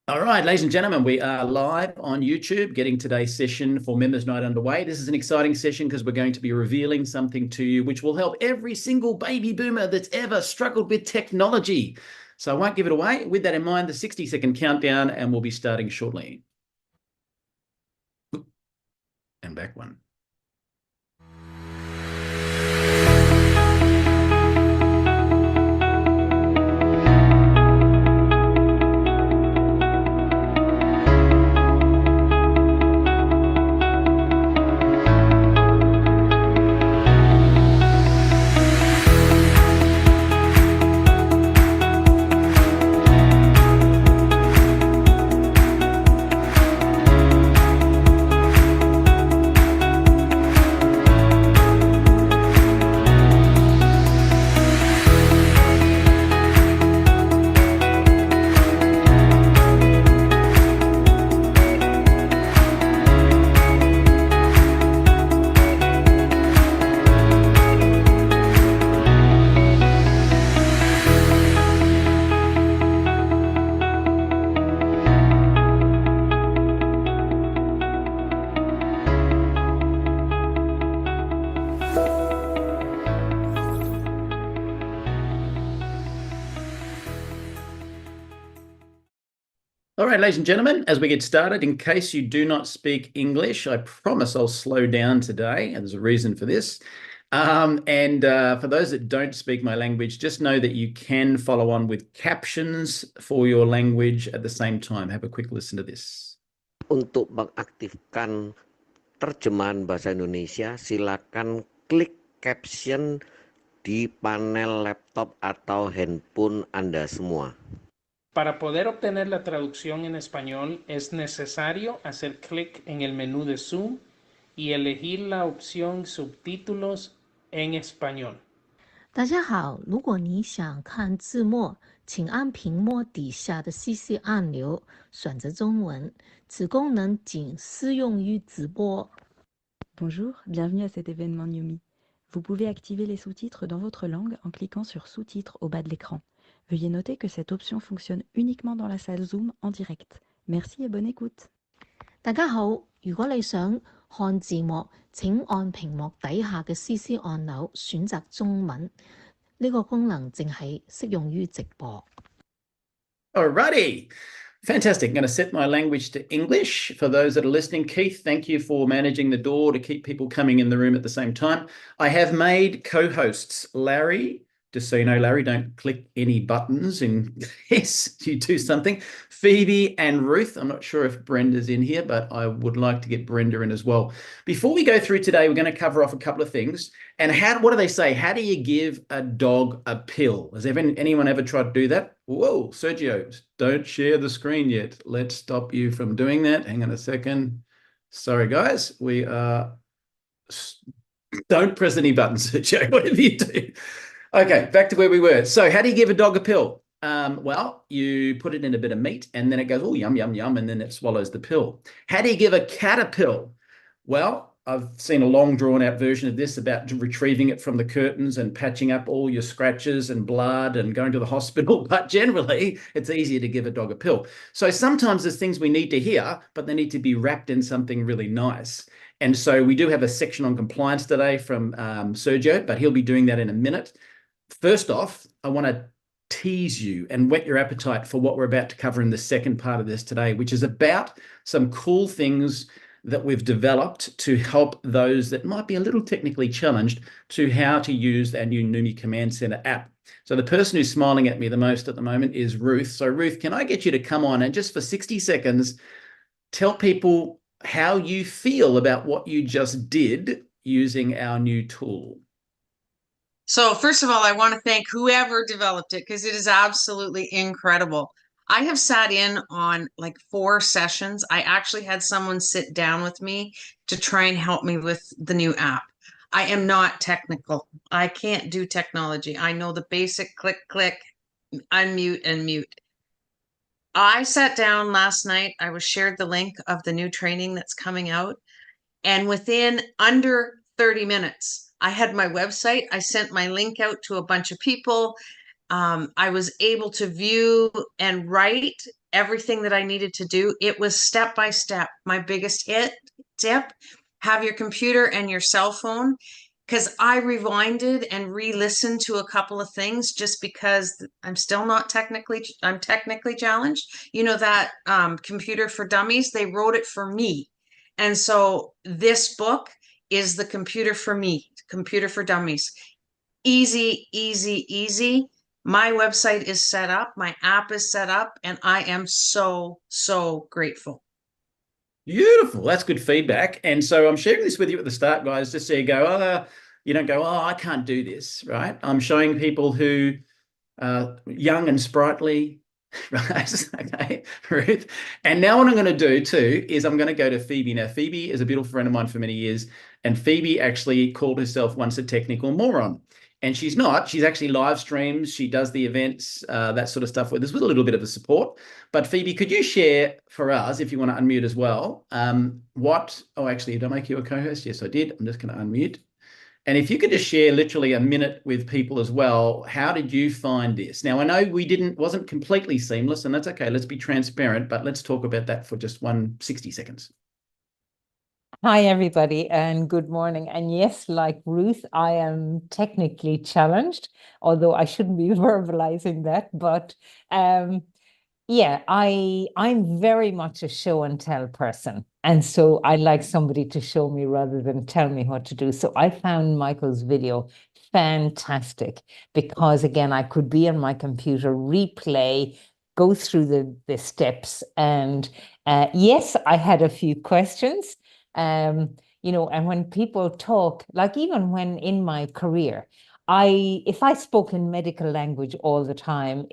All right, ladies and gentlemen, we are live on YouTube, getting today's session for Members Night underway. This is an exciting session because we're going to be revealing something to you which will help every single baby boomer that's ever struggled with technology. So I won't give it away. With that in mind, the 60-second countdown, and we'll be starting shortly. And back one. All right, ladies and gentlemen, as we get started, in case you do not speak English, I promise I'll slow down today, and there's a reason for this. For those that don't speak my language, just know that you can follow on with captions for your language at the same time. Have a quick listen to this. Untuk mengaktifkan terjemahan bahasa Indonesia, silakan klik caption di panel laptop atau handphone Anda semua. Para poder obtener la traducción en español, es necesario hacer clic en el menú de Zoom y elegir la opción Subtítulos en español. 大家好，如果你想看字幕，请按屏幕底下的 CC 按钮，选择中文。此功能仅适用于直播。Bonjour, bienvenue à cet événement Newmi. Vous pouvez activer les sous-titres dans votre langue en cliquant sur Sous-titres au bas de l'écran. Veuillez noter que cette option fonctionne uniquement dans la salle Zoom en direct. Merci et bonne écoute. 大家好，如果你想看字幕，請按屏幕底下嘅 CC 按鈕選擇中文。呢個功能淨係適用於直播。Alrighty. Fantastic. I'm going to set my language to English. For those that are listening, Keith, thank you for managing the door to keep people coming in the room at the same time. I have made co-hosts Larry. Just so you know, Larry, don't click any buttons in case you do something. Phoebe and Ruth. I'm not sure if Brenda's in here, but I would like to get Brenda in as well. Before we go through today, we're going to cover off a couple of things. And what do they say? How do you give a dog a pill? Has anyone ever tried to do that? Whoa, Sergio, don't share the screen yet. Let's stop you from doing that. Hang on a second. Sorry, guys. We are... Don't press any buttons, Sergio, whatever you do. Okay, back to where we were. So how do you give a dog a pill? Well, you put it in a bit of meat and then it goes, oh, yum, yum, yum, and then it swallows the pill. How do you give a cat a pill? Well, I've seen a long drawn out version of this about retrieving it from the curtains and patching up all your scratches and blood and going to the hospital. But generally, it's easier to give a dog a pill. So sometimes there's things we need to hear, but they need to be wrapped in something really nice. And so we do have a section on compliance today from Sergio, but he'll be doing that in a minute. First off, I want to tease you and whet your appetite for what we're about to cover in the second part of this today, which is about some cool things that we've developed to help those that might be a little technically challenged to how to use our new Numi Command Center app. So the person who's smiling at me the most at the moment is Ruth. So Ruth, can I get you to come on and just for 60 seconds, tell people how you feel about what you just did using our new tool? So first of all, I want to thank whoever developed it because it is absolutely incredible. I have sat in on like 4 sessions. I actually had someone sit down with me to try and help me with the new app. I am not technical. I can't do technology. I know the basic click, click, unmute and mute. I sat down last night. I was shared the link of the new training that's coming out. And within under 30 minutes, I had my website. I sent my link out to a bunch of people. I was able to view and write everything that I needed to do. It was step by step. My biggest tip, have your computer and your cell phone, because I rewinded and re-listened to a couple of things just because I'm still not I'm technically challenged. You know, that Computer for Dummies, they wrote it for me. And so this book is the computer for me, Computer for Dummies. Easy, easy, easy. My website is set up, my app is set up, and I am so, so grateful. Beautiful. That's good feedback. And so I'm sharing this with you at the start, guys, just so you go, you don't go, I can't do this, right? I'm showing people who are young and sprightly, right? Okay, Ruth. And now what I'm going to do too is I'm going to go to Phoebe. Now, Phoebe is a beautiful friend of mine for many years, and Phoebe actually called herself once a technical moron. And she's not. She's actually live streams. She does the events, that sort of stuff with us with a little bit of a support. But Phoebe, could you share for us, if you want to unmute as well, actually, did I make you a co-host? Yes, I did. I'm just going to unmute. And if you could just share literally a minute with people as well, how did you find this? Now, I know wasn't completely seamless, and that's okay. Let's be transparent, but let's talk about that for just 60 seconds. Hi, everybody, and good morning. And yes, like Ruth, I am technically challenged, although I shouldn't be verbalizing that. But yeah, I'm very much a show and tell person. And so I like somebody to show me rather than tell me what to do. So I found Michael's video fantastic because, again, I could be on my computer, replay, go through the steps. And yes, I had a few questions. You know, and when people talk, like even when in my career, if I spoke in medical language all the time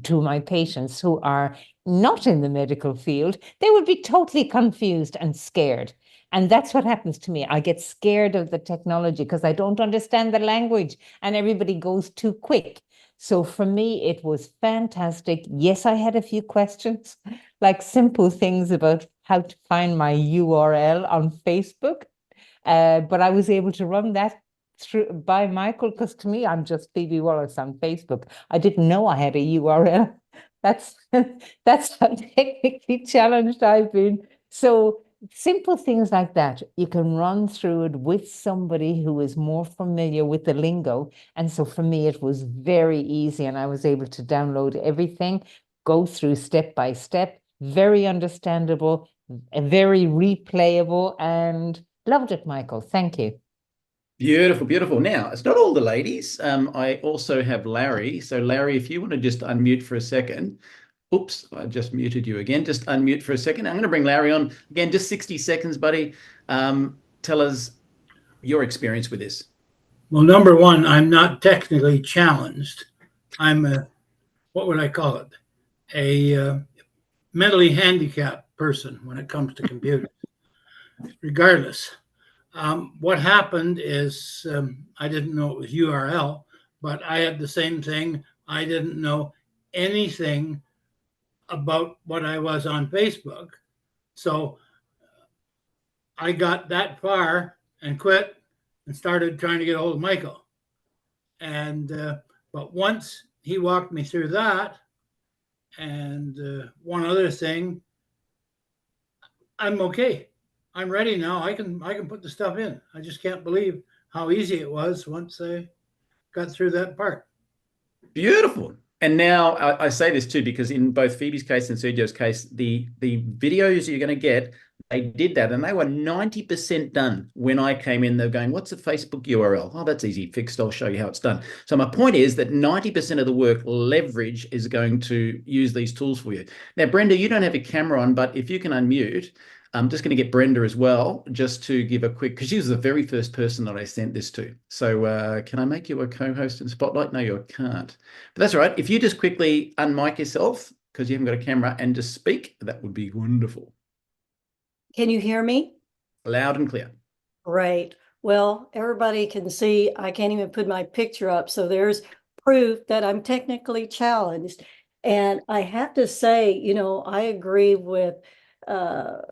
to my patients who are not in the medical field, they would be totally confused and scared. And that's what happens to me. I get scared of the technology because I don't understand the language and everybody goes too quick. So for me, it was fantastic. Yes, I had a few questions, like simple things about how to find my URL on Facebook. But I was able to run that through by Michael, because to me, I'm just Phoebe Wallace on Facebook. I didn't know I had a URL. That's how technically challenged I've been. So simple things like that, you can run through it with somebody who is more familiar with the lingo. And so for me, it was very easy, and I was able to download everything, go through step by step, very understandable, very replayable, and loved it, Michael. Thank you. Beautiful, beautiful. Now, it's not all the ladies. I also have Larry. So Larry, if you want to just unmute for a second. Oops, I just muted you again. Just unmute for a second. I'm going to bring Larry on. Again, just 60 seconds, buddy. Tell us your experience with this. Well, number one, I'm not technically challenged. I'm what would I call it? A mentally handicapped person when it comes to computers. Regardless, what happened is I didn't know it was URL, but I had the same thing. I didn't know anything about what I was on Facebook. So I got that far and quit and started trying to get a hold of Michael. And but once he walked me through that, and one other thing, I'm okay. I'm ready now. I can put the stuff in. I just can't believe how easy it was once I got through that part. Beautiful. And now I say this too, because in both Phoebe's case and Sergio's case, the videos you're going to get, they did that, and they were 90% done when I came in. They're going, what's a Facebook URL? Oh, that's easy fixed. I'll show you how it's done. So my point is that 90% of the work leverage is going to use these tools for you. Now, Brenda, you don't have a camera on, but if you can unmute, I'm just going to get Brenda as well, just to give a quick, because she was the very first person that I sent this to. So can I make you a co-host in Spotlight? No, you can't. But that's all right. If you just quickly unmic yourself, because you haven't got a camera, and just speak, that would be wonderful. Can you hear me? Loud and clear. Great. Well, everybody can see I can't even put my picture up. So there's proof that I'm technically challenged. And I have to say, I agree with, I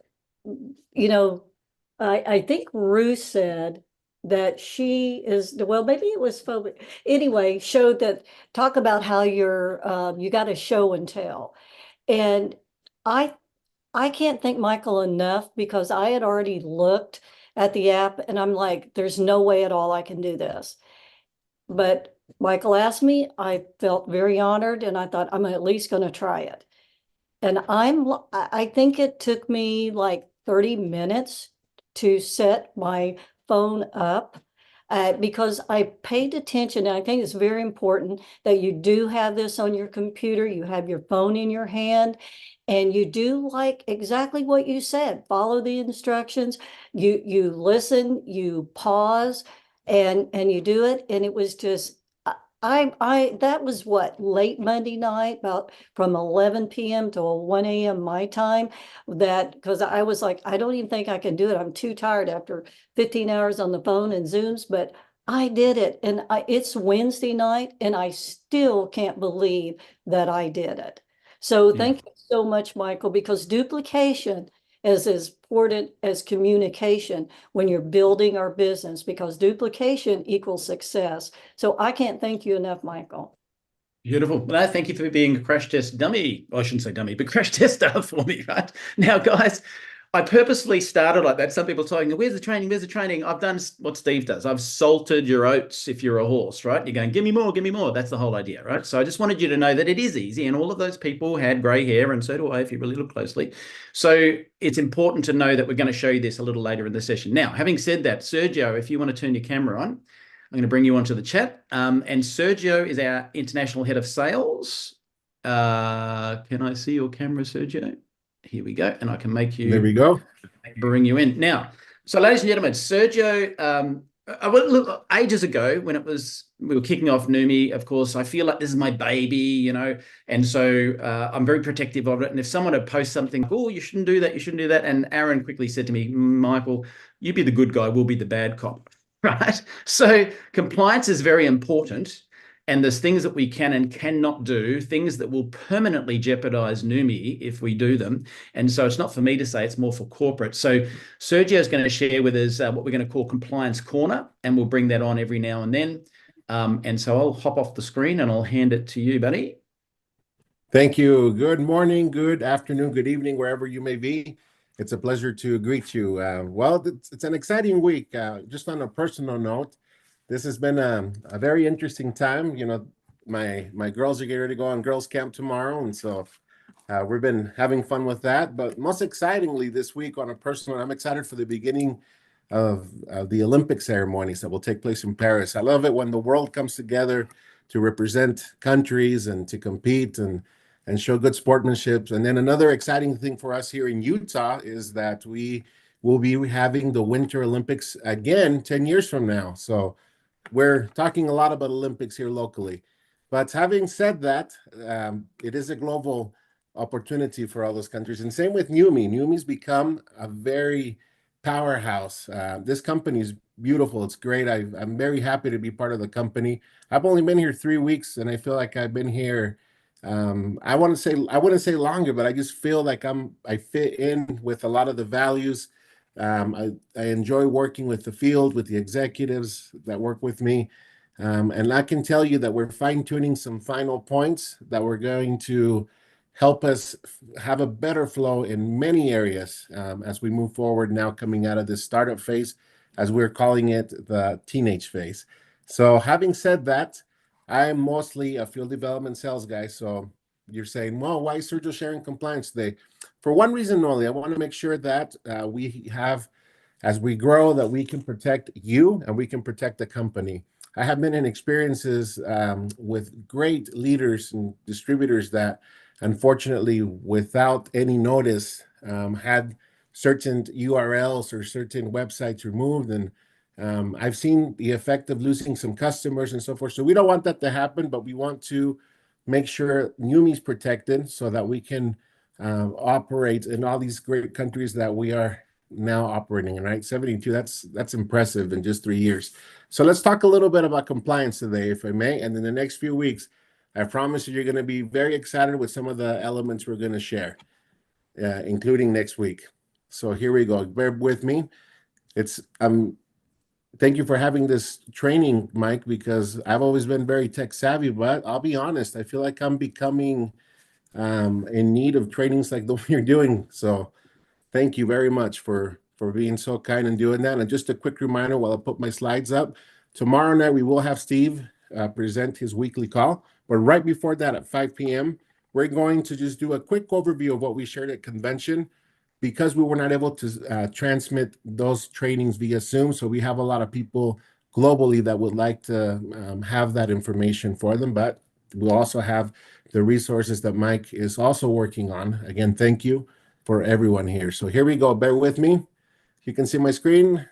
think Ruth said that she is, well, maybe it was phobic. Anyway, showed that, talk about how you got to show and tell. And I I can't thank Michael enough because I had already looked at the app and I'm like, there's no way at all I can do this. But Michael asked me, I felt very honored and I thought I'm at least going to try it. And I think it took me like 30 minutes to set my phone up because I paid attention. And I think it's very important that you do have this on your computer, you have your phone in your hand, and you do like exactly what you said. Follow the instructions. You listen, you pause, and you do it. And it was just I that was what, late Monday night, about from 11 p.m. to 1 a.m. my time, that because I was like, I don't even think I can do it. I'm too tired after 15 hours on the phone and Zooms, but I did it. And it's Wednesday night and I still can't believe that I did it. So thank you so much, Michael, because duplication is as important as communication when you're building our business, because duplication equals success. So I can't thank you enough, Michael. Beautiful. No, thank you for being a crash test dummy. Well, I shouldn't say dummy, but crash tester for me, right? Now, guys, I purposely started like that. Some people talking, where's the training? Where's the training? I've done what Steve does. I've salted your oats if you're a horse, right? You're going, give me more, give me more. That's the whole idea, right? So I just wanted you to know that it is easy. And all of those people had gray hair, and so do I if you really look closely. So it's important to know that we're going to show you this a little later in the session. Now, having said that, Sergio, if you want to turn your camera on, I'm going to bring you onto the chat. And Sergio is our international head of sales. Can I see your camera, Sergio? Here we go. And I can make you. There we go. Bring you in. Now, so ladies and gentlemen, Sergio, look, ages ago when we were kicking off Numi, of course, I feel like this is my baby, you know, and so I'm very protective of it. And if someone had post something, oh, you shouldn't do that, you shouldn't do that. And Aaron quickly said to me, Michael, you be the good guy, we'll be the bad cop. Right. So compliance is very important. And there's things that we can and cannot do, things that will permanently jeopardize Numi if we do them. And so it's not for me to say, it's more for corporate. So Sergio is going to share with us what we're going to call Compliance Corner, and we'll bring that on every now and then. And so I'll hop off the screen and I'll hand it to you, buddy. Thank you. Good morning, good afternoon, good evening, wherever you may be. It's a pleasure to greet you. Well, it's an exciting week. Just on a personal note, this has been a very interesting time. You know, my girls are getting ready to go on girls' camp tomorrow, and so we've been having fun with that. But most excitingly this week, on a personal, I'm excited for the beginning of the Olympic ceremonies that will take place in Paris. I love it when the world comes together to represent countries and to compete and show good sportsmanship. And then another exciting thing for us here in Utah is that we will be having the Winter Olympics again 10 years from now. So we're talking a lot about Olympics here locally. But having said that, it is a global opportunity for all those countries. And same with Numi. Numi's become a very powerhouse. This company is beautiful. It's great. I'm very happy to be part of the company. I've only been here 3 weeks, and I feel like I've been here. I wouldn't say longer, but I just feel like I fit in with a lot of the values. I enjoy working with the field, with the executives that work with me. And I can tell you that we're fine-tuning some final points that we're going to help us have a better flow in many areas as we move forward now, coming out of this startup phase, as we're calling it the teenage phase. So having said that, I'm mostly a field development sales guy. So you're saying, well, why is Sergio sharing compliance today? For one reason only, I want to make sure that we have, as we grow, that we can protect you and we can protect the company. I have been in experiences with great leaders and distributors that, unfortunately, without any notice, had certain URLs or certain websites removed. And I've seen the effect of losing some customers and so forth. So we don't want that to happen, but we want to make sure Numi's protected so that we can operate in all these great countries that we are now operating in, right? 72, that's impressive in just 3 years. So let's talk a little bit about compliance today, if I may. And in the next few weeks, I promise you're going to be very excited with some of the elements we're going to share, including next week. So here we go. Bear with me. thank you for having this training, Mike, because I've always been very tech savvy, but I'll be honest, I feel like I'm becoming in need of trainings like the one you're doing. So thank you very much for being so kind and doing that. And just a quick reminder while I put my slides up, tomorrow night we will have Steve present his weekly call. But right before that at 5 p.m., we're going to just do a quick overview of what we shared at convention because we were not able to transmit those trainings via Zoom. So we have a lot of people globally that would like to have that information for them. But we'll also have the resources that Mike is also working on. Again, thank you for everyone here. So here we go. Bear with me. You can see my screen.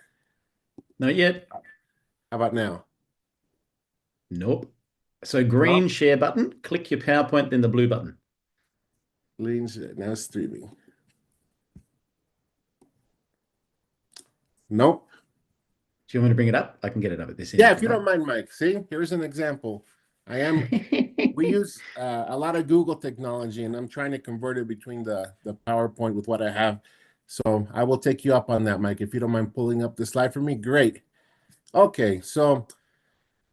Not yet. How about now? Nope. So green share button, click your PowerPoint, then the blue button. Now streaming. Nope. Do you want me to bring it up? I can get it up at this end. Yeah, if you don't mind, Mike. See, here's an example. We use a lot of Google technology, and I'm trying to convert it between the PowerPoint with what I have. So I will take you up on that, Mike. If you don't mind pulling up the slide for me, great. Okay, so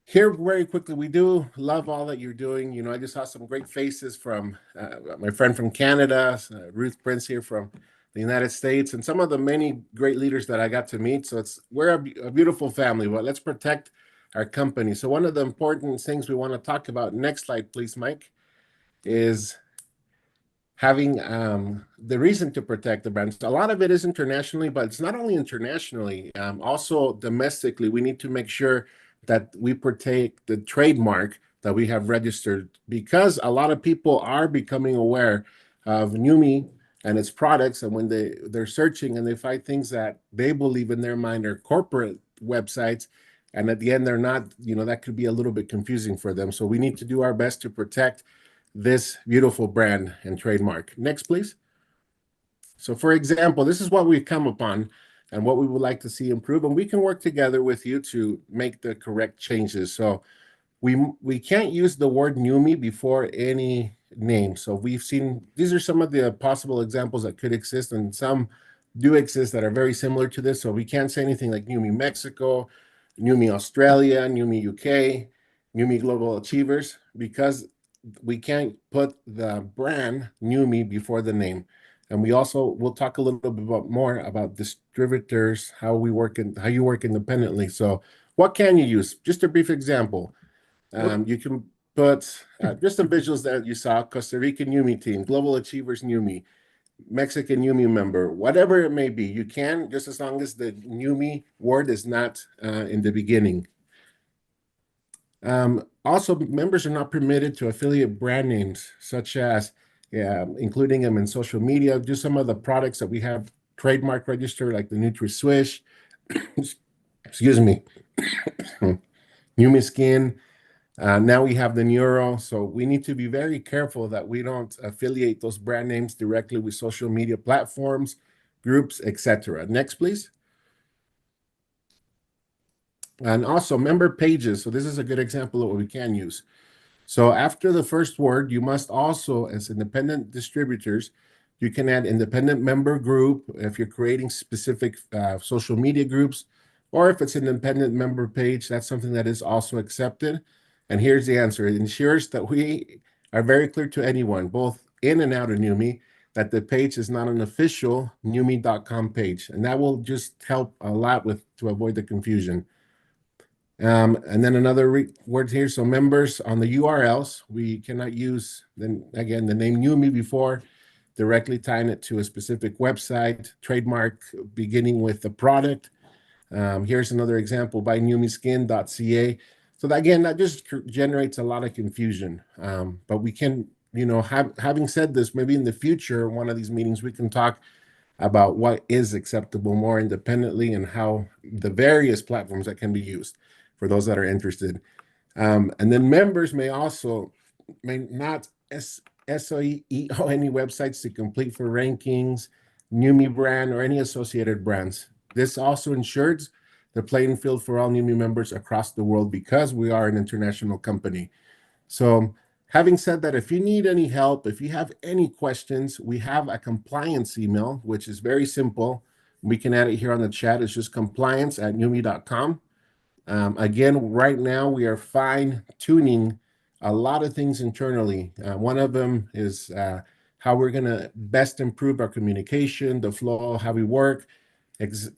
here very quickly, we do love all that you're doing. You know, I just saw some great faces from my friend from Canada, Ruth Prince here from the United States, and some of the many great leaders that I got to meet. So we're a beautiful family, but let's protect our company. So one of the important things we want to talk about, next slide, please, Mike, is having the reason to protect the brands. A lot of it is internationally, but it's not only internationally, also domestically. We need to make sure that we protect the trademark that we have registered because a lot of people are becoming aware of Numi and its products. And when they're searching and they find things that they believe in their mind are corporate websites, and at the end they're not, you know, that could be a little bit confusing for them. So we need to do our best to protect this beautiful brand and trademark. Next, please. So for example, this is what we've come upon and what we would like to see improve, and we can work together with you to make the correct changes. So we can't use the word Numi before any name. So we've seen, these are some of the possible examples that could exist, and some do exist that are very similar to this. So we can't say anything like Numi Mexico, Numi Australia, Numi UK, Numi Global Achievers, because we can't put the brand Numi before the name. And we'll talk a little bit more about distributors, how you work independently. So what can you use? Just a brief example. You can put just some visuals that you saw: Costa Rican Numi team, Global Achievers Numi, Mexican Numi member, whatever it may be. You can, just as long as the Numi word is not in the beginning. Also, members are not permitted to affiliate brand names, such as including them in social media. Do some of the products that we have trademark registered, like the Nutri-Swish, excuse me, Numi Skin. Now we have the Neuro. So we need to be very careful that we don't affiliate those brand names directly with social media platforms, groups, etc. Next, please. And also member pages. So this is a good example of what we can use. So after the first word, you must also, as independent distributors, you can add independent member group if you're creating specific social media groups, or if it's an independent member page, that's something that is also accepted. And here's the answer. It ensures that we are very clear to anyone, both in and out of Numi, that the page is not an official Numi.com page. And that will just help a lot to avoid the confusion. And then another word here. So members on the URLs, we cannot use, then again, the name Numi before directly tying it to a specific website, trademark beginning with the product. Here's another example by numiskin.ca. So that, again, that just generates a lot of confusion. But we can, having said this, maybe in the future, one of these meetings, we can talk about what is acceptable more independently and how the various platforms that can be used for those that are interested. And then members may not SEO any websites to complete for rankings, Numi brand, or any associated brands. This also ensures the playing field for all Numi members across the world because we are an international company. So having said that, if you need any help, if you have any questions, we have a compliance email, which is very simple. We can add it here on the chat. It's just compliance@numi.com. Again, right now we are fine-tuning a lot of things internally. One of them is how we're going to best improve our communication, the flow, how we work,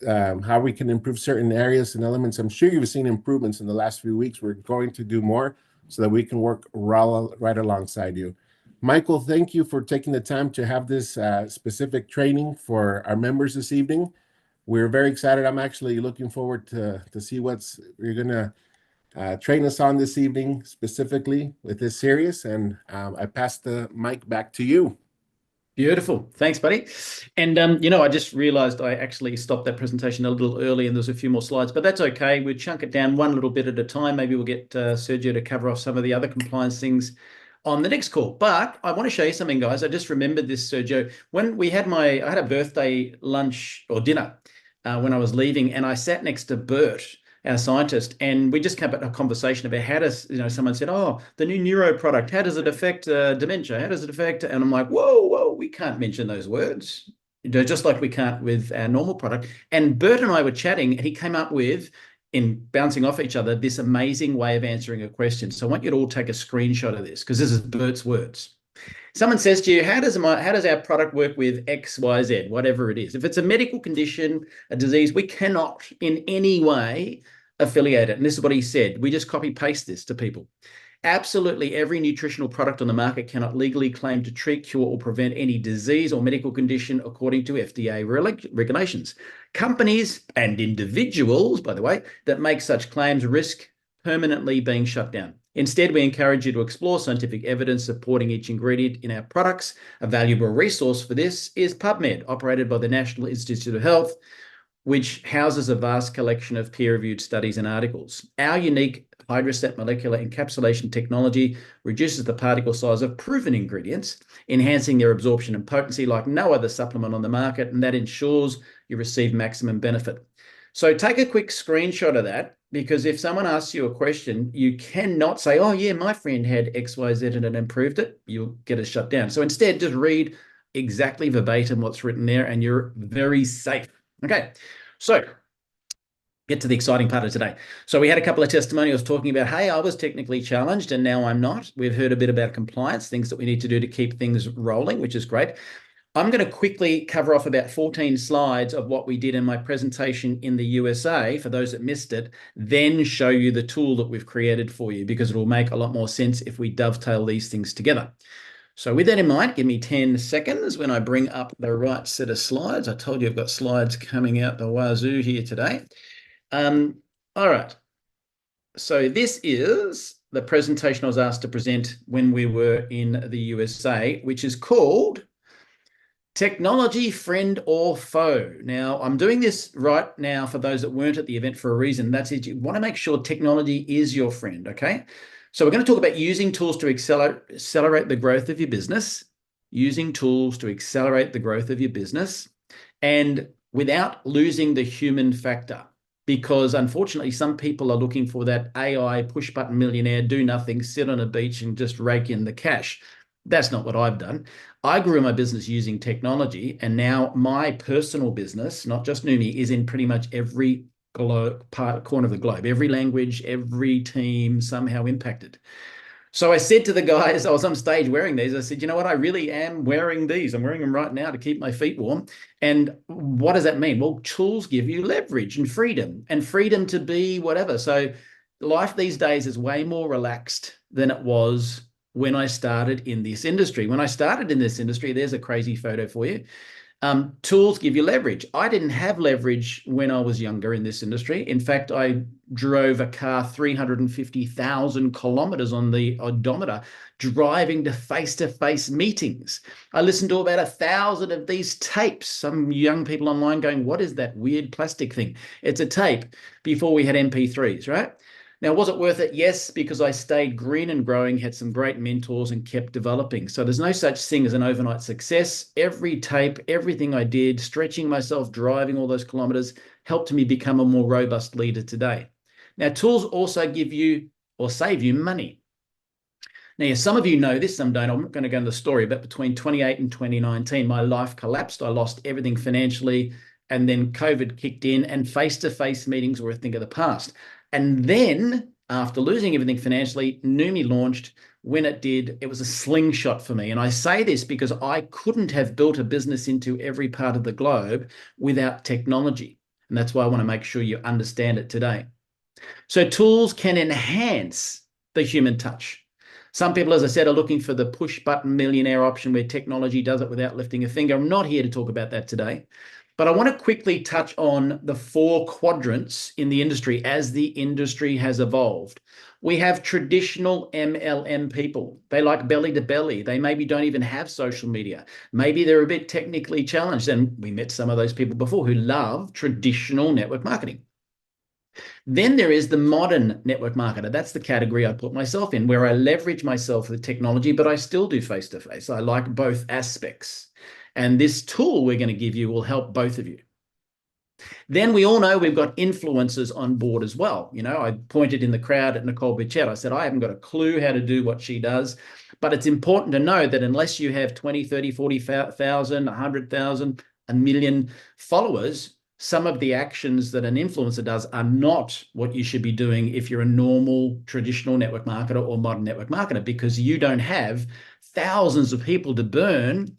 how we can improve certain areas and elements. I'm sure you've seen improvements in the last few weeks. We're going to do more so that we can work right alongside you. Michael, thank you for taking the time to have this specific training for our members this evening. We're very excited. I'm actually looking forward to see what you're going to train us on this evening, specifically with this series. And I pass the mic back to you. Beautiful. Thanks, buddy. And, I just realized I actually stopped that presentation a little early and there's a few more slides, but that's okay. We'll chunk it down one little bit at a time. Maybe we'll get Sergio to cover off some of the other compliance things on the next call. But I want to show you something, guys. I just remembered this, Sergio. When we had I had a birthday lunch or dinner when I was leaving, and I sat next to Bert, our scientist, and we just kept a conversation about how does, someone said, oh, the new neuro product, how does it affect dementia? How does it affect? And I'm like, whoa, we can't mention those words. Just like we can't with our normal product. And Bert and I were chatting, and he came up with, in bouncing off each other, this amazing way of answering a question. So I want you to all take a screenshot of this because this is Bert's words. Someone says to you, how does our product work with X, Y, Z, whatever it is? If it's a medical condition, a disease, we cannot in any way affiliate it. And this is what he said. We just copy paste this to people. Absolutely every nutritional product on the market cannot legally claim to treat, cure, or prevent any disease or medical condition according to FDA regulations. Companies and individuals, by the way, that make such claims risk permanently being shut down. Instead, we encourage you to explore scientific evidence supporting each ingredient in our products. A valuable resource for this is PubMed, operated by the National Institute of Health, which houses a vast collection of peer-reviewed studies and articles. Our unique hydroset molecular encapsulation technology reduces the particle size of proven ingredients, enhancing their absorption and potency like no other supplement on the market, and that ensures you receive maximum benefit. So take a quick screenshot of that, because if someone asks you a question, you cannot say, oh, yeah, my friend had XYZ and it improved it. You'll get it shut down. So instead, just read exactly verbatim what's written there, and you're very safe. Okay, so get to the exciting part of today. So we had a couple of testimonials talking about, hey, I was technically challenged and now I'm not. We've heard a bit about compliance, things that we need to do to keep things rolling, which is great. I'm going to quickly cover off about 14 slides of what we did in my presentation in the USA, for those that missed it, then show you the tool that we've created for you, because it will make a lot more sense if we dovetail these things together. So with that in mind, give me 10 seconds when I bring up the right set of slides. I told you I've got slides coming out the wazoo here today. All right. So this is the presentation I was asked to present when we were in the USA, which is called Technology, Friend or Foe. Now, I'm doing this right now for those that weren't at the event for a reason. That's it. You want to make sure technology is your friend, okay? So we're going to talk about using tools to accelerate the growth of your business, using tools to accelerate the growth of your business, and without losing the human factor. Because unfortunately, some people are looking for that AI push-button millionaire, do nothing, sit on a beach and just rake in the cash. That's not what I've done. I grew my business using technology, and now my personal business, not just Numi, is in pretty much every corner of the globe, every language, every team somehow impacted. So I said to the guys, I was on stage wearing these, I said, you know what, I really am wearing these. I'm wearing them right now to keep my feet warm. And what does that mean? Well, tools give you leverage and freedom to be whatever. So life these days is way more relaxed than it was when I started in this industry. When I started in this industry, there's a crazy photo for you. Tools give you leverage. I didn't have leverage when I was younger in this industry. In fact, I drove a car 350,000 kilometers on the odometer, driving to face-to-face meetings. I listened to about 1,000 of these tapes. Some young people online going, what is that weird plastic thing? It's a tape, before we had MP3s, right? Now, was it worth it? Yes, because I stayed green and growing, had some great mentors and kept developing. So there's no such thing as an overnight success. Every tape, everything I did, stretching myself, driving all those kilometers, helped me become a more robust leader today. Now, tools also give you or save you money. Now, some of you know this, some don't. I'm not going to go into the story, but between 2018 and 2019, my life collapsed. I lost everything financially, and then COVID kicked in, and face-to-face meetings were a thing of the past. And then after losing everything financially, Numi launched. When it did, it was a slingshot for me. And I say this because I couldn't have built a business into every part of the globe without technology. And that's why I want to make sure you understand it today. So tools can enhance the human touch. Some people, as I said, are looking for the push button millionaire option where technology does it without lifting a finger. I'm not here to talk about that today, but I want to quickly touch on the 4 quadrants in the industry as the industry has evolved. We have traditional MLM people. They like belly to belly. They maybe don't even have social media. Maybe they're a bit technically challenged. And we met some of those people before who love traditional network marketing. Then there is the modern network marketer. That's the category I put myself in, where I leverage myself with technology, but I still do face-to-face. I like both aspects. And this tool we're going to give you will help both of you. Then we all know we've got influencers on board as well. You know, I pointed in the crowd at Nicole Bichette. I said, I haven't got a clue how to do what she does, but it's important to know that unless you have 20, 30, 40,000, 100,000, a million followers, some of the actions that an influencer does are not what you should be doing if you're a normal traditional network marketer or modern network marketer, because you don't have thousands of people to burn.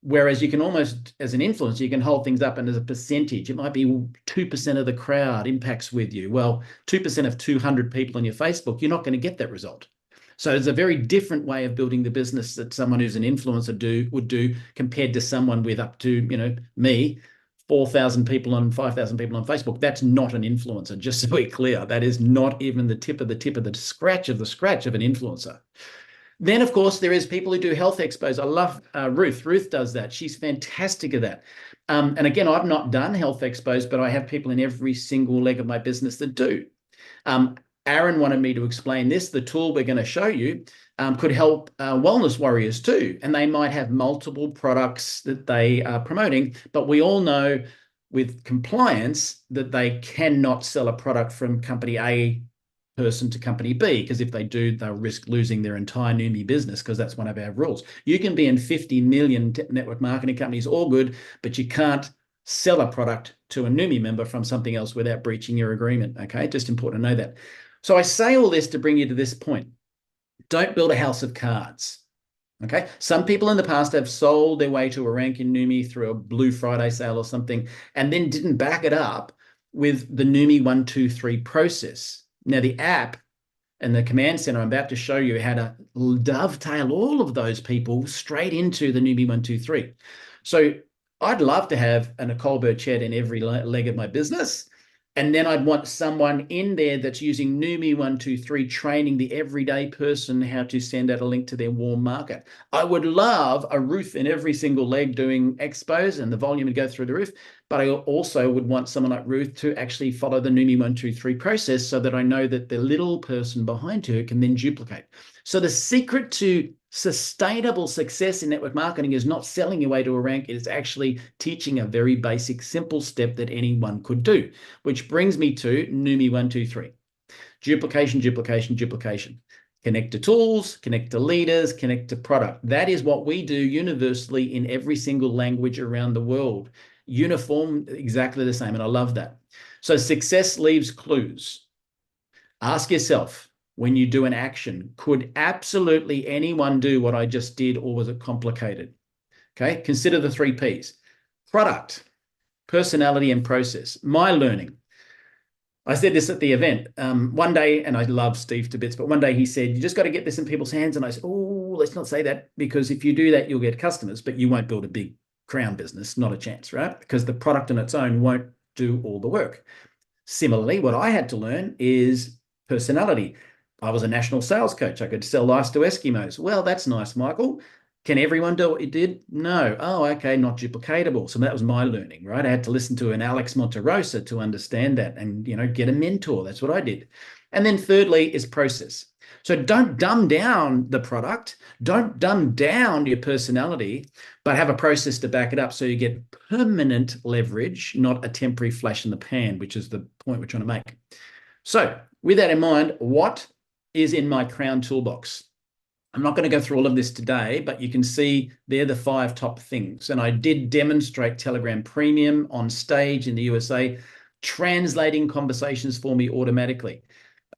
Whereas you can almost, as an influencer, you can hold things up and as a percentage, it might be 2% of the crowd impacts with you. Well, 2% of 200 people on your Facebook, you're not going to get that result. So it's a very different way of building the business that someone who's an influencer would do compared to someone with up to, you know, me, 4,000 people on 5,000 people on Facebook. That's not an influencer, just so we're clear. That is not even the tip of the scratch of an influencer. Then, of course, there is people who do health expos. I love Ruth. Ruth does that. She's fantastic at that. And again, I've not done health expos, but I have people in every single leg of my business that do. Aaron wanted me to explain this. The tool we're going to show you could help wellness warriors too. And they might have multiple products that they are promoting, but we all know with compliance that they cannot sell a product from company A person to company B, because if they do, they'll risk losing their entire Numi business, because that's one of our rules. You can be in 50 million network marketing companies, all good, but you can't sell a product to a Numi member from something else without breaching your agreement. Okay, just important to know that. So I say all this to bring you to this point. Don't build a house of cards. Okay, some people in the past have sold their way to a rank in Numi through a Blue Friday sale or something, and then didn't back it up with the Numi 1, 2, 3 process. Now, the app and the command center, I'm about to show you how to dovetail all of those people straight into the Numi 1, 2, 3. So I'd love to have a Nicole Burchett in every leg of my business. And then I'd want someone in there that's using Numi 1, 2, 3, training the everyday person how to send out a link to their warm market. I would love a Ruth in every single leg doing expos and the volume would go through the roof. But I also would want someone like Ruth to actually follow the Numi 1, 2, 3 process so that I know that the little person behind her can then duplicate. So the secret to sustainable success in network marketing is not selling your way to a rank. It is actually teaching a very basic, simple step that anyone could do, which brings me to Numi 1, 2, 3. Duplication, duplication, duplication. Connect to tools, connect to leaders, connect to product. That is what we do universally in every single language around the world. Uniform, exactly the same. And I love that. So success leaves clues. Ask yourself, when you do an action, could absolutely anyone do what I just did, or was it complicated? Okay, consider the 3 Ps. Product, personality, and process. My learning. I said this at the event one day, and I love Steve to bits, but one day he said, you just got to get this in people's hands. And I said, oh, let's not say that, because if you do that, you'll get customers, but you won't build a big crown business. Not a chance, right? Because the product on its own won't do all the work. Similarly, what I had to learn is personality. I was a national sales coach. I could sell ice to Eskimos. Well, that's nice, Michael. Can everyone do what you did? No. Oh, okay, not duplicatable. So that was my learning, right? I had to listen to an Alex Monterosa to understand that and, you know, get a mentor. That's what I did. And then thirdly is process. So don't dumb down the product. Don't dumb down your personality, but have a process to back it up so you get permanent leverage, not a temporary flash in the pan, which is the point we're trying to make. So with that in mind, what is in my Crown toolbox? I'm not going to go through all of this today, but you can see they're the 5 top things. And I did demonstrate Telegram Premium on stage in the USA translating conversations for me automatically.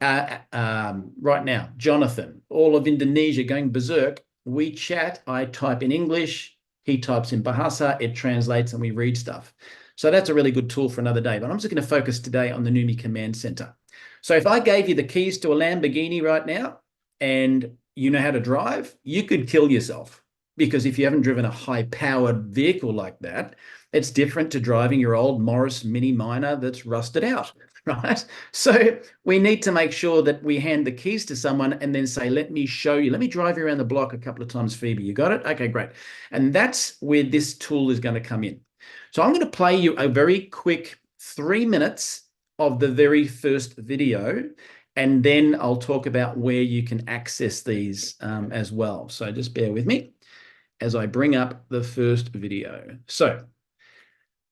Right now, Jonathan, all of Indonesia going berserk. We chat, I type in English, he types in Bahasa, it translates and we read stuff. So that's a really good tool for another day, but I'm just going to focus today on the NUMI Command Center. So if I gave you the keys to a Lamborghini right now and you know how to drive, you could kill yourself, because if you haven't driven a high-powered vehicle like that, it's different to driving your old Morris Mini Minor that's rusted out, right? So we need to make sure that we hand the keys to someone and then say, let me show you, let me drive you around the block a couple of times, Phoebe. You got it? Okay, great. And that's where this tool is going to come in. So I'm going to play you a very quick 3 minutes of the very first video, and then I'll talk about where you can access these as well. So just bear with me as I bring up the first video. So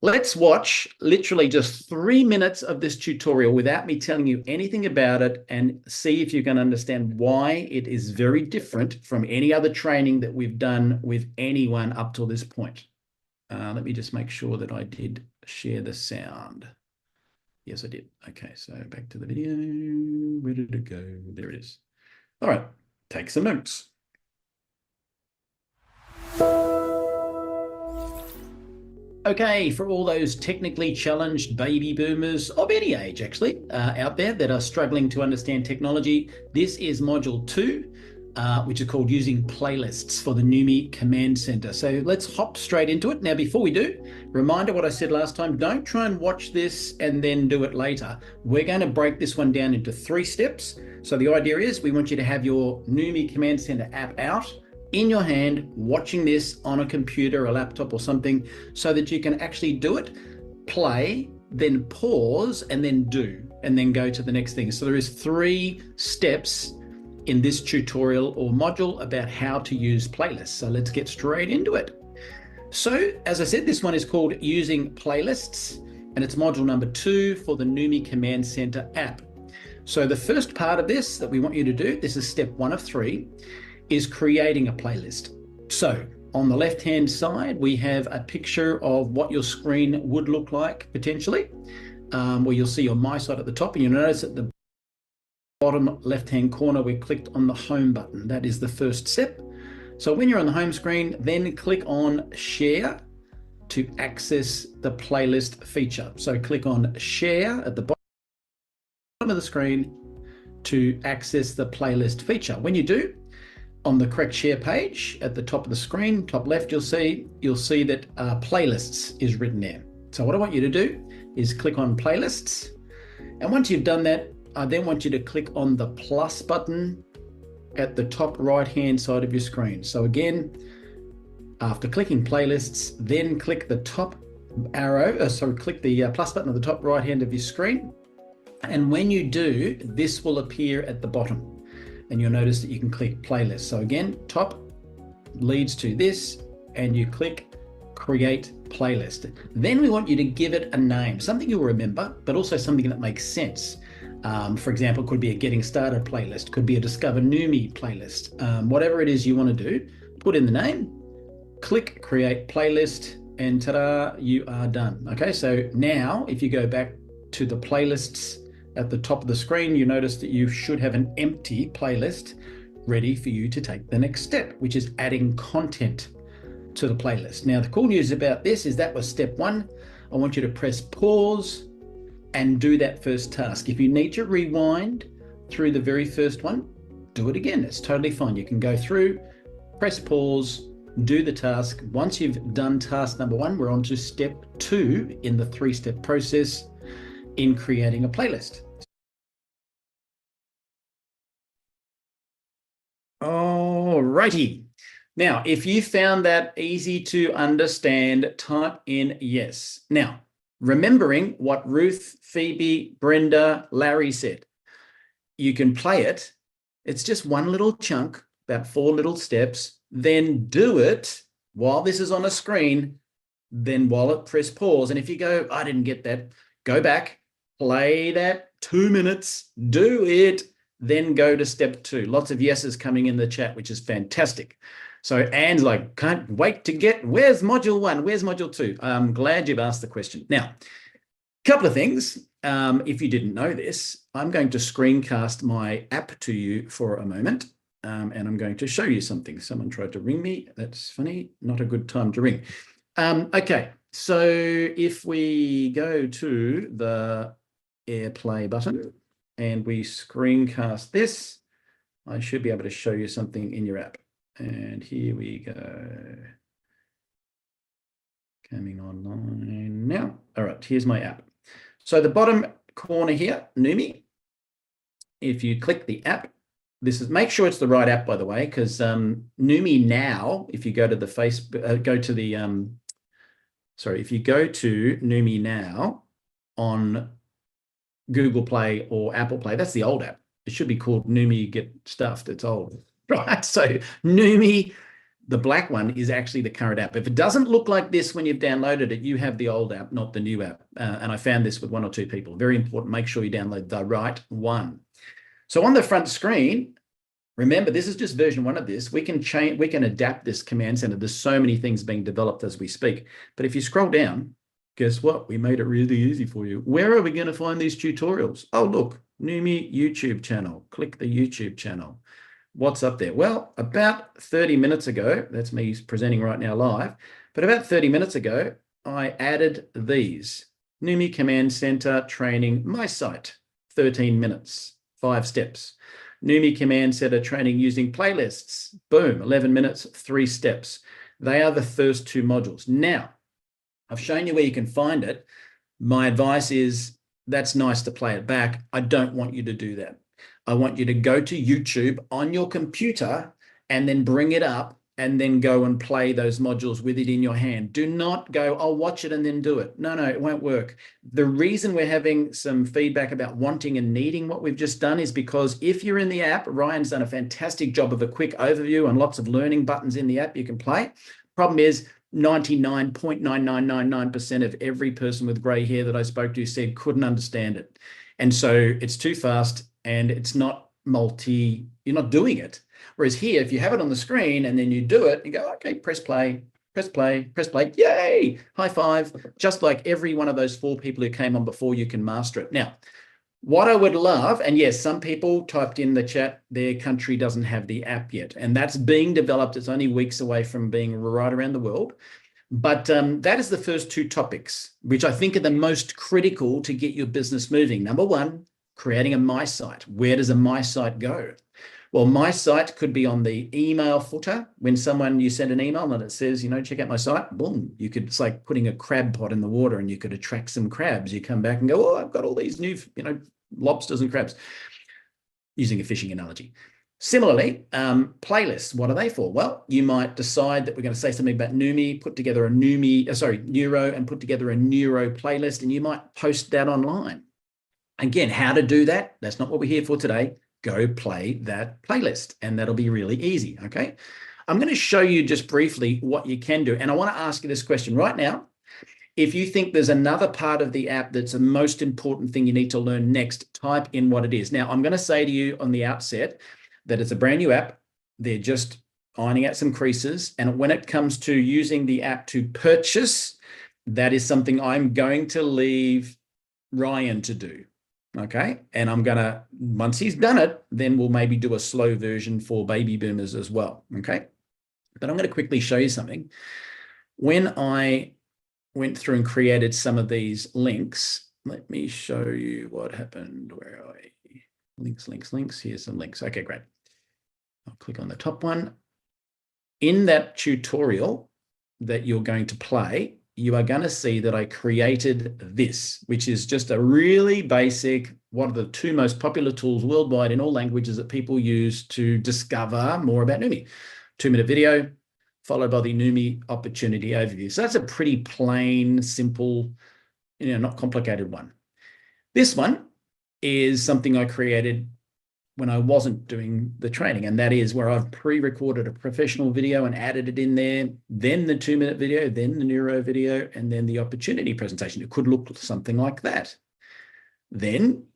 let's watch literally just 3 minutes of this tutorial without me telling you anything about it, and see if you can understand why it is very different from any other training that we've done with anyone up till this point. Let me just make sure that I did share the sound. Yes, I did. Okay, so back to the video. Where did it go? There it is. All right, take some notes. Okay, for all those technically challenged baby boomers of any age, actually, out there that are struggling to understand technology, this is module 2, which is called Using Playlists for the NUMI Command Center. So let's hop straight into it. Now, before we do, reminder what I said last time, don't try and watch this and then do it later. We're going to break this one down into 3 steps. So the idea is we want you to have your NUMI Command Center app out in your hand, watching this on a computer, a laptop or something, so that you can actually do it, play, then pause, and then do, and then go to the next thing. So there is 3 steps in this tutorial or module about how to use playlists. So let's get straight into it. So as I said, this one is called Using Playlists, and it's module number 2 for the NUMI Command Center app. So the first part of this that we want you to do, this is step 1 of 3, is creating a playlist. So on the left-hand side, we have a picture of what your screen would look like potentially, where you'll see your My Site at the top, and you'll notice at the bottom left-hand corner, we clicked on the home button. That is the first step. So when you're on the home screen, then click on Share to access the playlist feature. So click on Share at the bottom of the screen to access the playlist feature. When you do, on the correct share page at the top of the screen, top left, you'll see that Playlists is written there. So what I want you to do is click on Playlists. And once you've done that, I then want you to click on the plus button at the top right-hand side of your screen. So again, after clicking Playlists, then click the top arrow, click the plus button at the top right-hand of your screen. And when you do, this will appear at the bottom. And you'll notice that you can click Playlist. So again, top leads to this, and you click Create Playlist. Then we want you to give it a name, something you'll remember, but also something that makes sense. For example, could be a Getting Started playlist, could be a Discover NUMI playlist. Whatever it is you want to do, put in the name, click Create Playlist, and ta-da, you are done. Okay, so now if you go back to the playlists at the top of the screen, you notice that you should have an empty playlist ready for you to take the next step, which is adding content to the playlist. Now, the cool news about this is that was step 1. I want you to press pause and do that first task. If you need to rewind through the very first one, do it again. It's totally fine. You can go through, press pause, do the task. Once you've done task number 1, we're on to step 2 in the 3-step process in creating a playlist. Alrighty. Now, if you found that easy to understand, type in yes. Now, remembering what Ruth, Phoebe, Brenda, Larry said, you can play it. It's just one little chunk, about 4 little steps, then do it while this is on a screen, then while it press pause. And if you go, I didn't get that, go back, play that 2 minutes, do it, then go to step 2. Lots of yeses coming in the chat, which is fantastic. So Anne's like, can't wait to get, where's module 1? Where's module 2? I'm glad you've asked the question. Now, Couple of things. If you didn't know this, I'm going to screencast my app to you for a moment, and I'm going to show you something. Someone tried to ring me. That's funny. Not a good time to ring. Okay, so if we go to the AirPlay button and we screencast this, I should be able to show you something in your app. And here we go. Coming online now. All right, here's my app. So the bottom corner here, Numi, if you click the app, this is, make sure it's the right app, by the way, because Numi Now, if you go to the Facebook, if you go to Numi Now on Google Play or Apple Play, that's the old app. It should be called Numi Get Stuffed. It's old, right? So Numi, the black one, is actually the current app. If it doesn't look like this when you've downloaded it, you have the old app, not the new app. And I found this with 1 or 2 people. Very important. Make sure you download the right one. So on the front screen, remember, this is just version 1 of this. We can change, we can adapt this command center. There's so many things being developed as we speak. But if you scroll down, guess what? We made it really easy for you. Where are we going to find these tutorials? Oh, look, Numi YouTube channel. Click the YouTube channel. What's up there? Well, about 30 minutes ago, that's me presenting right now live, but about 30 minutes ago, I added these. Numi Command Center Training, my site, 13 minutes, 5 steps. Numi Command Center Training using playlists, boom, 11 minutes, 3 steps. They are the first 2 modules. Now, I've shown you where you can find it. My advice is, that's nice to play it back. I don't want you to do that. I want you to go to YouTube on your computer and then bring it up and then go and play those modules with it in your hand. Do not go, I'll watch it and then do it. No, it won't work. The reason we're having some feedback about wanting and needing what we've just done is because if you're in the app, Ryan's done a fantastic job of a quick overview and lots of learning buttons in the app you can play. Problem is 99.9999% of every person with gray hair that I spoke to said couldn't understand it. And so it's too fast and it's not you're not doing it. Whereas here, if you have it on the screen and then you do it, you go, okay, press play, press play, press play, yay, high five. Just like every one of those 4 people who came on before, you can master it. Now, what I would love, and yes, some people typed in the chat, their country doesn't have the app yet, and that's being developed. It's only weeks away from being right around the world. But that is the first 2 topics, which I think are the most critical to get your business moving. Number 1, creating a My Site. Where does a My Site go? Well, My Site could be on the email footer. When you send an email and it says, check out my site, boom, it's like putting a crab pot in the water and you could attract some crabs. You come back and go, oh, I've got all these new, lobsters and crabs, using a fishing analogy. Similarly, playlists, what are they for? Well, you might decide that we're going to say something about Numi, put together a Neuro, and put together a Neuro playlist, and you might post that online. Again, how to do that? That's not what we're here for today. Go play that playlist, and that'll be really easy, okay? I'm going to show you just briefly what you can do, and I want to ask you this question right now. If you think there's another part of the app that's the most important thing you need to learn next, type in what it is. Now, I'm going to say to you on the outset that it's a brand new app. They're just ironing out some creases. And when it comes to using the app to purchase, that is something I'm going to leave Ryan to do. Okay. And I'm going to, once he's done it, then we'll maybe do a slow version for baby boomers as well. Okay. But I'm going to quickly show you something. When I went through and created some of these links, let me show you what happened. Where are we? Links. Here's some links. Okay, great. I'll click on the top one. In that tutorial that you're going to play, you are going to see that I created this, which is just a really basic, one of the 2 most popular tools worldwide in all languages that people use to discover more about Numi. 2-minute video, followed by the Numi opportunity overview. So that's a pretty plain, simple, not complicated one. This one is something I created when I wasn't doing the training, and that is where I've pre-recorded a professional video and added it in there, then the 2-minute video, then the Neuro video, and then the opportunity presentation. It could look something like that. Then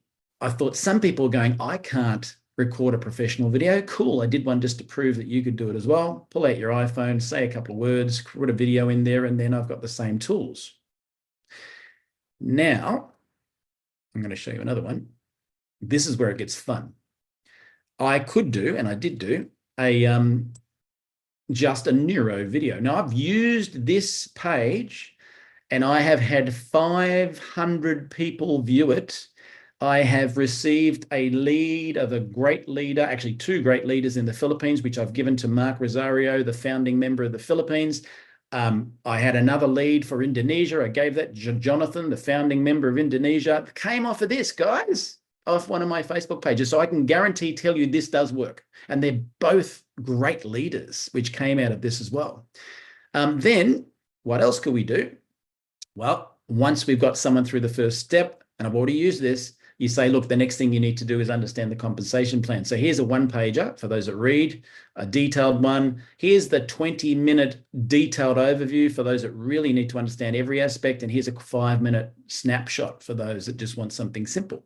I thought some people are going, I can't record a professional video. Cool, I did one just to prove that you could do it as well. Pull out your iPhone, say a couple of words, put a video in there, and then I've got the same tools. Now, I'm going to show you another one. This is where it gets fun. I could do, and I did do, just a neuro video. Now, I've used this page and I have had 500 people view it. I have received a lead of a great leader, actually 2 great leaders in the Philippines, which I've given to Mark Rosario, the founding member of the Philippines. I had another lead for Indonesia. I gave that to Jonathan, the founding member of Indonesia. It came off of this, guys, off one of my Facebook pages. So I can tell you this does work. And they're both great leaders, which came out of this as well. Then what else could we do? Well, once we've got someone through the first step, and I've already used this, you say, look, the next thing you need to do is understand the compensation plan. So here's a 1-pager for those that read, a detailed one. Here's the 20-minute detailed overview for those that really need to understand every aspect. And here's a 5-minute snapshot for those that just want something simple.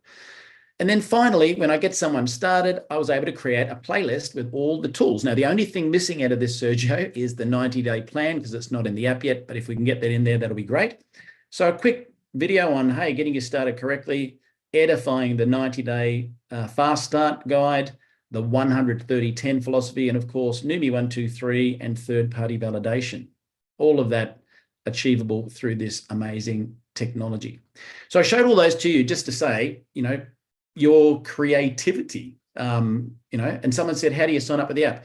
And then finally, when I get someone started, I was able to create a playlist with all the tools. Now, the only thing missing out of this, Sergio, is the 90-day plan because it's not in the app yet. But if we can get that in there, that'll be great. So a quick video on, hey, getting you started correctly, edifying the 90-day fast start guide, the 130-10 philosophy, and of course, NUMI 1, 2, 3, and third-party validation. All of that achievable through this amazing technology. So I showed all those to you just to say, you know, your creativity, you know, and someone said, how do you sign up with the app?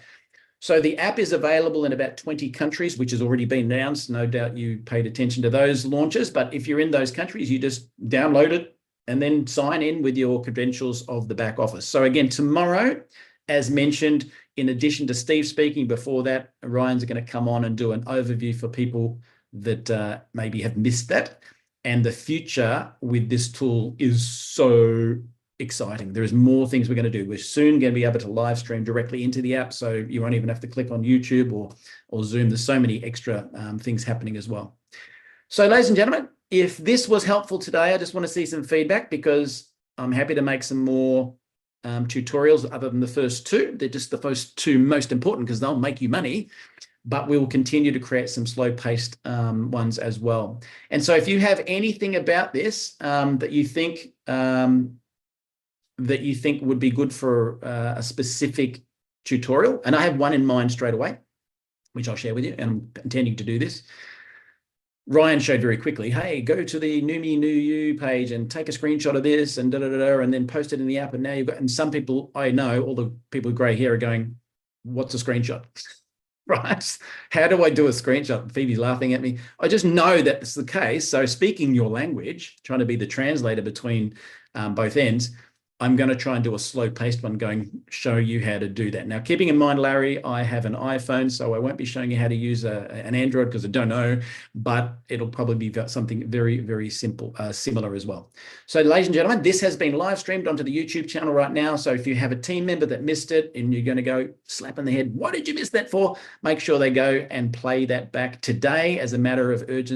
So the app is available in about 20 countries, which has already been announced. No doubt you paid attention to those launches, but if you're in those countries, you just download it and then sign in with your credentials of the back office. So again, tomorrow, as mentioned, in addition to Steve speaking, before that, Ryan's going to come on and do an overview for people that maybe have missed that. And the future with this tool is so exciting. There is more things we're going to do. We're soon going to be able to live stream directly into the app, so you won't even have to click on YouTube or Zoom. There's so many extra things happening as well. So, ladies and gentlemen, if this was helpful today, I just want to see some feedback because I'm happy to make some more tutorials other than the first 2. They're just the first 2 most important because they'll make you money, but we will continue to create some slow-paced ones as well. And so if you have anything about this that you think would be good for a specific tutorial, and I have one in mind straight away, which I'll share with you, and I'm intending to do this. Ryan showed very quickly, hey, go to the NUMI New You page and take a screenshot of this and and then post it in the app. And now you've got, and some people I know, all the people with grey hair are going, what's a screenshot? Right? How do I do a screenshot? Phoebe's laughing at me. I just know that it's the case. So speaking your language, trying to be the translator between both ends, I'm going to try and do a slow-paced one show you how to do that. Now, keeping in mind, Larry, I have an iPhone, so I won't be showing you how to use an Android because I don't know, but it'll probably be something very, very simple, similar as well. So, ladies and gentlemen, this has been live streamed onto the YouTube channel right now. So if you have a team member that missed it and you're going to go slap in the head, what did you miss that for? Make sure they go and play that back today as a matter of urgency.